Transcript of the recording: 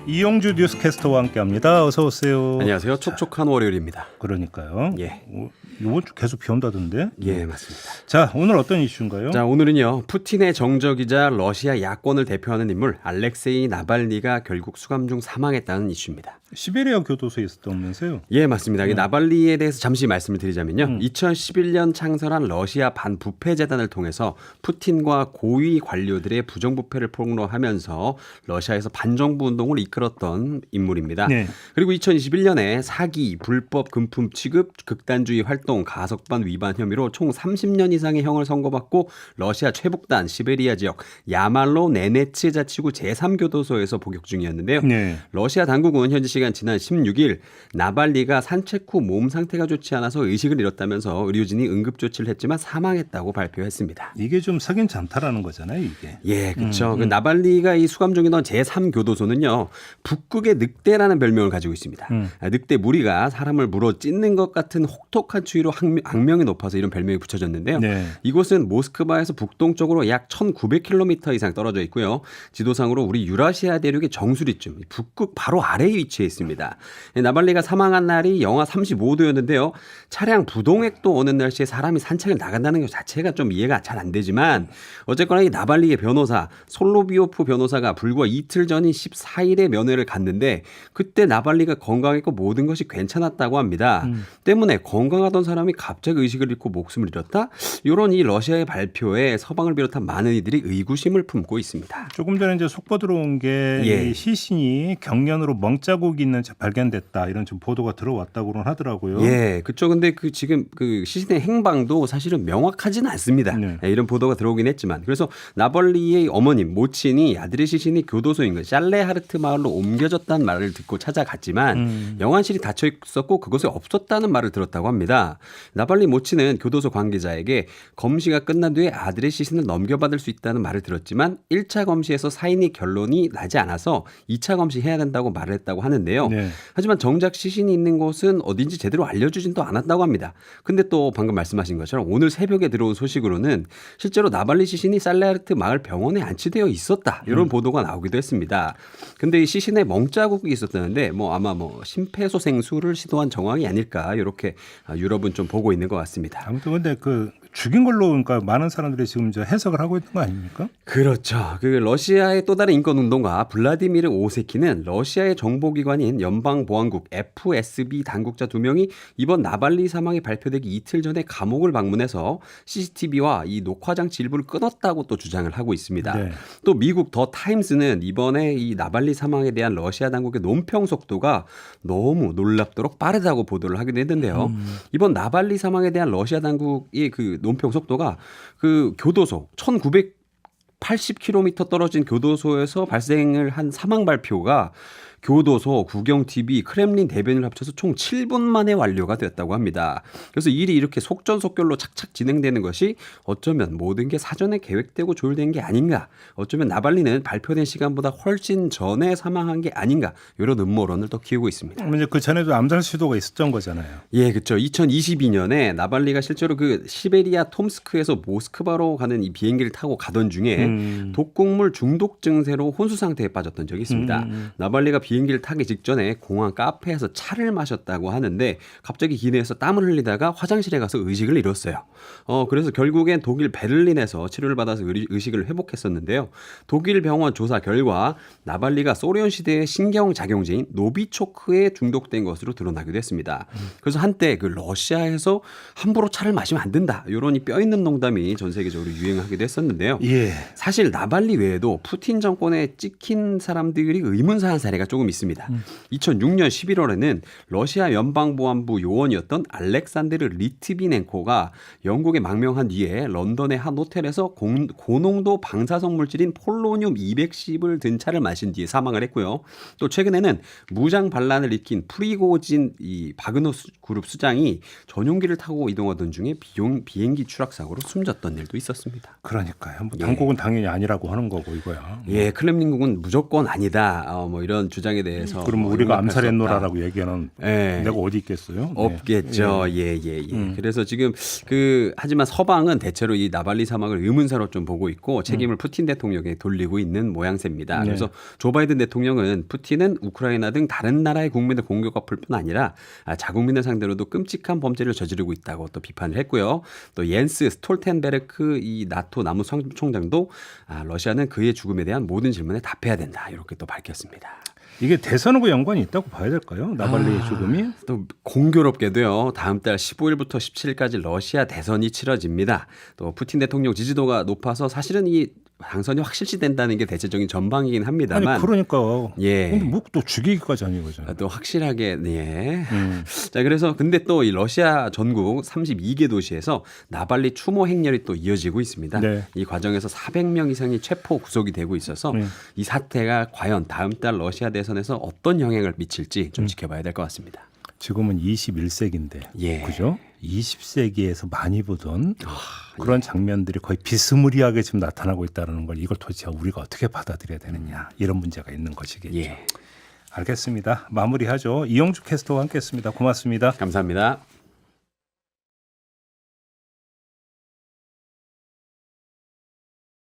이용주 뉴스캐스터와 함께합니다. 어서 오세요. 안녕하세요. 촉촉한 월요일입니다. 그러니까요. 예. 이번 주 계속 비 온다던데. 예, 맞습니다. 자, 오늘 어떤 이슈인가요? 자, 오늘은요. 푸틴의 정적이자 러시아 야권을 대표하는 인물 알렉세이 나발니가 결국 수감 중 사망했다는 이슈입니다. 시베리아 교도소에 있었다면서요? 예, 맞습니다. 이 나발리에 대해서 잠시 말씀을 드리자면요. 2011년 창설한 러시아 반부패재단을 통해서 푸틴과 고위 관료들의 부정부패를 폭로하면서 러시아에서 반정부 운동을 이끌었던 인물입니다. 네. 그리고 2021년에 사기, 불법 금품 취급, 극단주의 활동, 가석방 위반 혐의로 총 30년 이상의 형을 선고받고 러시아 최북단 시베리아 지역 야말로 네네츠 자치구 제3교도소에서 복역 중이었는데요. 네. 러시아 당국은 현지 시간 지난 16일 나발리가 산책 후 몸 상태가 좋지 않아서 의식을 잃었다면서 의료진이 응급조치를 했지만 사망했다고 발표했습니다. 이게 좀 사긴 잔타라는 거잖아요, 이게. 예, 그렇죠. 그 나발리가 이 수감 중이던 제3교도소는요. 북극의 늑대라는 별명을 가지고 있습니다. 늑대 무리가 사람을 물어 찢는 것 같은 혹독한 추위로 악명이 높아서 이런 별명이 붙여졌는데요. 네. 이곳은 모스크바에서 북동쪽으로 약 1900km 이상 떨어져 있고요. 지도상으로 우리 유라시아 대륙의 정수리쯤 북극 바로 아래에 위치해 있습니다. 나발리가 사망한 날이 영하 35도였는데요. 차량 부동액도 오는 날씨에 사람이 산책을 나간다는 것 자체가 좀 이해가 잘 안 되지만 어쨌거나 이 나발리의 변호사 솔로비오프 변호사가 불과 이틀 전인 14일에 면회를 갔는데 그때 나발리가 건강했고 모든 것이 괜찮았다고 합니다. 때문에 건강하던 사람이 갑자기 의식을 잃고 목숨을 잃었다? 이런 이 러시아의 발표에 서방을 비롯한 많은 이들이 의구심을 품고 있습니다. 조금 전에 이제 속보 들어온 게 예. 이 시신이 경련으로 멍자국이 있는 채 발견됐다 이런 좀 보도가 들어왔다고는 하더라고요. 예, 그렇죠. 근데 그 지금 그 시신의 행방도 사실은 명확하지는 않습니다. 네. 예, 이런 보도가 들어오긴 했지만 그래서 나발리의 어머님, 모친이 아들의 시신이 교도소인 것 샬레하르트 마을로 옮겨졌다는 말을 듣고 찾아갔지만 영안실이 닫혀 있었고 그곳에 없었다는 말을 들었다고 합니다. 나발리 모친은 교도소 관계자에게 검시가 끝난 뒤에 아들의 시신을 넘겨받을 수 있다는 말을 들었지만 1차 검시에서 사인이 결론이 나지 않아서 2차 검시해야 된다고 말을 했다고 하는데요. 네. 하지만 정작 시신이 있는 곳은 어딘지 제대로 알려주진도 않았다고 합니다. 근데 또 방금 말씀하신 것처럼 오늘 새벽에 들어온 소식으로는 실제로 나발리 시신이 살레하르트 마을 병원에 안치되어 있었다. 이런 보도가 나오기도 했습니다. 근데 이 시신에 멍자국이 있었다는데 아마 심폐소생술을 시도한 정황이 아닐까 이렇게 유럽은 좀 보고 있는 것 같습니다. 아무튼 근데 그 죽인 걸로 그러니까 많은 사람들이 지금 이제 해석을 하고 있는 거 아닙니까? 그렇죠. 그 러시아의 또 다른 인권운동가 블라디미르 오세키는 러시아의 정보기관인 연방보안국 FSB 당국자 2명이 이번 나발리 사망이 발표되기 이틀 전에 감옥을 방문해서 CCTV와 이 녹화장치 일부를 끊었다고 또 주장을 하고 있습니다. 네. 또 미국 더 타임스는 이번에 이 나발리 사망에 대한 러시아 당국의 논평 속도가 너무 놀랍도록 빠르다고 보도를 하기도 했는데요. 이번 나발리 사망에 대한 러시아 당국의 그 논평 속도가 그 교도소 1980km 떨어진 교도소에서 발생을 한 사망 발표가 교도소, 국영TV, 크렘린 대변인을 합쳐서 총 7분 만에 완료가 됐다고 합니다. 그래서 일이 이렇게 속전속결로 착착 진행되는 것이 어쩌면 모든 게 사전에 계획되고 조율된 게 아닌가. 어쩌면 나발리는 발표된 시간보다 훨씬 전에 사망한 게 아닌가. 이런 음모론을 또 키우고 있습니다. 이제 그 전에도 암살 시도가 있었던 거잖아요. 예, 그렇죠. 2022년에 나발리가 실제로 그 시베리아 톰스크에서 모스크바로 가는 이 비행기를 타고 가던 중에 독극물 중독 증세로 혼수 상태에 빠졌던 적이 있습니다. 나발리가 비행기를 타기 직전에 공항 카페에서 차를 마셨다고 하는데 갑자기 기내에서 땀을 흘리다가 화장실에 가서 의식을 잃었어요. 그래서 결국엔 독일 베를린에서 치료를 받아서 의식을 회복했었는데요. 독일 병원 조사 결과 나발리가 소련 시대의 신경작용제인 노비초크에 중독된 것으로 드러나기도 했습니다. 그래서 한때 그 러시아에서 함부로 차를 마시면 안 된다. 이런 뼈 있는 농담이 전 세계적으로 유행하기도 했었는데요. 예. 사실 나발리 외에도 푸틴 정권에 찍힌 사람들이 의문사한 사례가 조금 있습니다. 2006년 11월에는 러시아 연방보안부 요원이었던 알렉산드르 리트비넨코가 영국에 망명한 뒤에 런던의 한 호텔에서 고농도 방사성 물질인 폴로늄 210을 든 차를 마신 뒤에 사망을 했고요. 또 최근에는 무장 반란을 일으킨 프리고진 이 바그너 그룹 수장이 전용기를 타고 이동하던 중에 비행기 추락 사고로 숨졌던 일도 있었습니다. 그러니까요. 당국은 당연히 아니라고 하는 거고 이거야. 예, 크렘린국은 무조건 아니다. 이런 주장이 과정에 대해서 그럼 뭐 우리가 용납할 수 암살했노라라고 얘기하는 네. 내가 어디 있겠어요? 네. 없겠죠. 예. 그래서 지금 하지만 서방은 대체로 이 나발리 사망을 의문사로 좀 보고 있고 책임을 푸틴 대통령에 돌리고 있는 모양새입니다. 네. 그래서 조 바이든 대통령은 푸틴은 우크라이나 등 다른 나라의 국민을 공격할 뿐 아니라 자국민을 상대로도 끔찍한 범죄를 저지르고 있다고 또 비판을 했고요. 또 옌스 스톨텐베르크 이 나토 남무총장도 러시아는 그의 죽음에 대한 모든 질문에 답해야 된다. 이렇게 또 밝혔습니다. 이게 대선하고 연관이 있다고 봐야 될까요? 나발리의 죽음이? 또 공교롭게도요. 다음 달 15일부터 17일까지 러시아 대선이 치러집니다. 또 푸틴 대통령 지지도가 높아서 사실은 이 당선이 확실시된다는 게 대체적인 전망이긴 합니다만. 아니 그러니까. 예. 근데 뭐 또 죽이기까지 아닌 거잖아요. 또 확실하게 예. 자 그래서 근데 또 이 러시아 전국 32개 도시에서 나발리 추모 행렬이 또 이어지고 있습니다. 네. 이 과정에서 400명 이상이 체포 구속이 되고 있어서 이 사태가 과연 다음 달 러시아 대선에서 어떤 영향을 미칠지 좀 지켜봐야 될 것 같습니다. 지금은 21세기인데, 예. 그죠? 20세기에서 많이 보던 그런 장면들이 거의 비스무리하게 지금 나타나고 있다는 걸 이걸 도대체 우리가 어떻게 받아들여야 되느냐 이런 문제가 있는 것이겠죠. 예. 알겠습니다. 마무리하죠. 이영주 캐스터와 함께했습니다. 고맙습니다. 감사합니다.